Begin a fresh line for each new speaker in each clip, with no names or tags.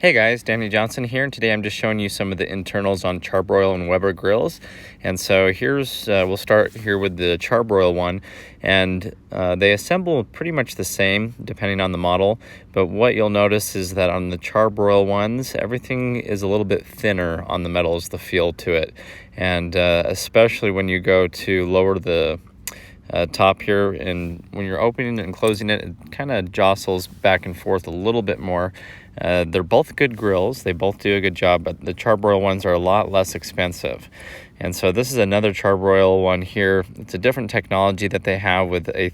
Hey guys, Danny Johnson here, and today I'm just showing you some of the internals on Charbroil and Weber grills. And so here's, we'll start here with the Charbroil one, and they assemble pretty much the same depending on the model. But what you'll notice is that on the Charbroil ones, everything is a little bit thinner on the metals, the feel to it. And especially when you go to lower the top here, and when you're opening and closing it, it kind of jostles back and forth a little bit more. They're both good grills. They both do a good job, but the Charbroil ones are a lot less expensive. And so this is another Charbroil one here. It's a different technology that they have with a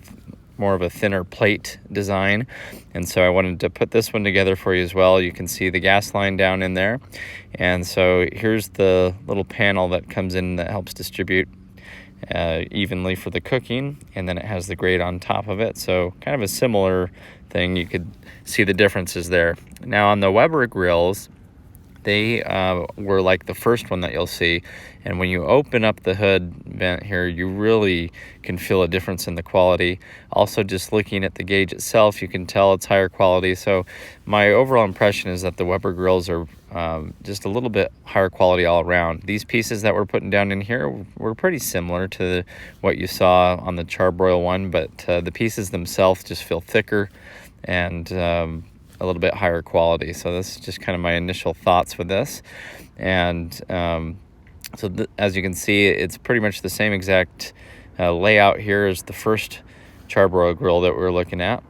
more of a thinner plate design. And so I wanted to put this one together for you as well. You can see the gas line down in there. And so here's the little panel that comes in that helps distribute evenly for the cooking, and then it has the grate on top of it, so kind of a similar thing. You could see the differences there. Now on the Weber grills, they were like the first one that you'll see, and when you open up the hood vent here, you really can feel a difference in the quality. Also, just looking at the gauge itself, you can tell it's higher quality. So my overall impression is that the Weber grills are just a little bit higher quality all around. These pieces that we're putting down in here were pretty similar to what you saw on the Charbroil one, but the pieces themselves just feel thicker and a little bit higher quality. So this is just kind of my initial thoughts with this. And as you can see, it's pretty much the same exact layout here as the first Charbroil grill that we're looking at.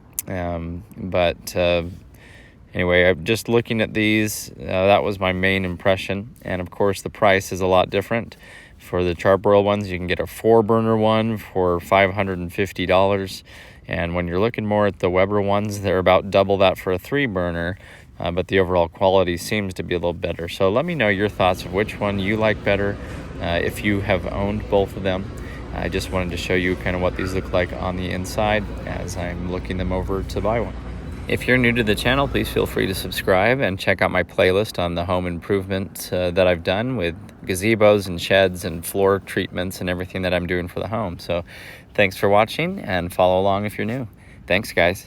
Anyway, I'm just looking at these. That was my main impression. And of course, the price is a lot different. For the Charbroil ones, you can get a 4-burner one for $550. And when you're looking more at the Weber ones, they're about double that for a 3-burner. But the overall quality seems to be a little better. So let me know your thoughts of which one you like better, if you have owned both of them. I just wanted to show you kind of what these look like on the inside as I'm looking them over to buy one. If you're new to the channel, please feel free to subscribe and check out my playlist on the home improvement that I've done with gazebos and sheds and floor treatments and everything that I'm doing for the home. So thanks for watching, and follow along if you're new. Thanks, guys.